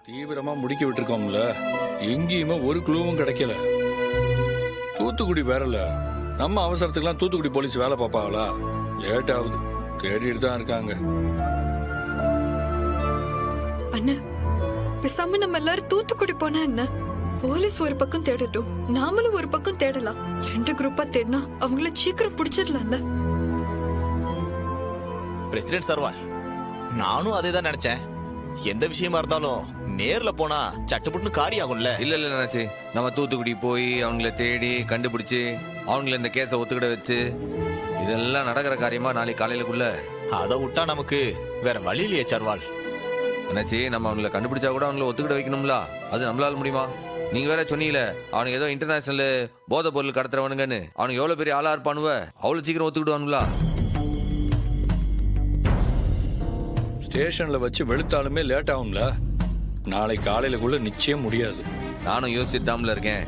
தீவிரமா முடிக்க விட்டுருக்கோம்ல, எங்கேயுமே ஒரு க்ளூவும் கிடைக்கல. தூத்துக்குடி வேறல, நம்ம அவசரத்துக்குலாம் தூத்துக்குடி போலீஸ் வேலை பார்ப்பாங்களா? லேட் ஆகுது, தேடிட்டு தான் இருக்காங்க. அண்ணா, பேசாம நம்ம எல்லாரும் தூத்துக்குடி போனா என்ன? போலீஸ் ஒரு பக்கம் தேடட்டும், நாமளும் ஒரு பக்கம் தேடலாம். 2 குரூப்பா தேடினா அவங்கள சீக்கிரம் பிடிச்சிடலாம்ல. பிரசிடென்ட் சர்வால், நானும் அதே தான் நினைச்சேன். எந்த விஷயமா இருந்தாலும் நேர்ல போனா சட்டுப்புட்டுன்னு காரியாகும்ல. இல்ல நினைச்சு நம்ம தூத்துக்குடி போய் அவங்கள தேடி கண்டுபிடிச்சு அவங்கள இந்த கேஸை ஒத்துக்கிட வச்சு இதெல்லாம் நடக்கிற காரியமா நாளைக்கு காலையிலக்குள்ள அதை விட்டா நமக்கு வேற வழி இல்லையே சர்வால். நினைச்சு நம்ம அவங்கள கண்டுபிடிச்சா கூட அவங்கள ஒத்துக்கிட வைக்கணும்ல. அது நம்மளால முடியுமா? நீங்க வேற சொன்னீங்களே அவனுக்கு ஏதோ இன்டர்நேஷனல் போதை பொருள் கடத்துறவனுங்கன்னு. அவனுக்கு எவ்வளவு பெரிய ஆளா இருப்பானுவ, அவ்வளவு சீக்கிரம் ஒத்துக்கிடுவானுங்களா? ஸ்டேஷன்ல வச்சு வெளுத்தாலுமே லேட் ஆகும்ல. நாளைக்கு காலையிலக்குள்ள நிச்சயம் முடியாது. நானும் யோசிச்சுட்டு தான்ல இருக்கேன்.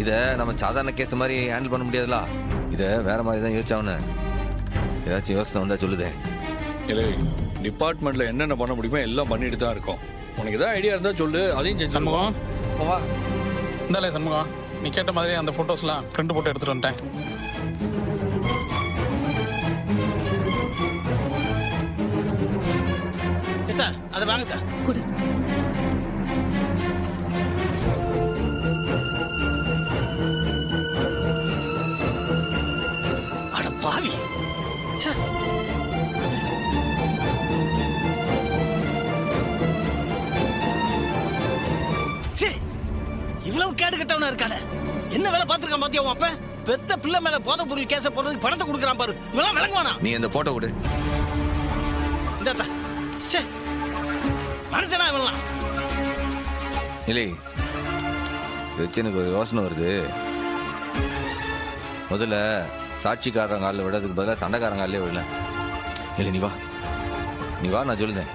இத நம்ம சாதாரண கேஸ் மாதிரி ஹேண்டில் பண்ண முடியாதுல. இத வேற மாதிரி தான் யோசிச்சாவன. ஏதாச்சும் யோசனை வந்தா சொல்லுதே. இல்லை, டிபார்ட்மெண்ட்ல என்னென்ன பண்ண முடியுமோ எல்லாம் பண்ணிட்டு தான் இருக்கோம். உனக்கு ஏதாவது ஐடியா இருந்தா சொல்லு, அதையும் செஞ்சு சண்முகம், இந்தாலே சண்முகம், நீ கேட்ட மாதிரி அந்த போட்டோஸ்லாம் பிரிண்ட் போட்டு எடுத்துட்டு வந்துட்டேன். அதை வாங்க. அட பாவி, இவ்வளவு கேடு கட்டவனா இருக்கானே. என்ன வேலை பார்த்திருக்கான் பாத்தியா உன் அப்ப? பெத்த பிள்ளை மேல போதை பொருள் கேச போறதுக்கு பணத்தை கொடுக்கறான் பாரு. இவெல்லாம் விளங்குவானா? நீ அந்த போட்டோ கொடு. இந்தா மனுஷனா இவெல்லாம்? இல்லை, வச்சு எனக்கு ஒரு யோசனை வருது. முதல்ல சாட்சிக்காரங்க ஆள் விடுறதுக்கு பதிலாக சண்டைக்காரங்க ஆளே விடல. இல்லை, நீ வா நான் சொல்லுதேன்.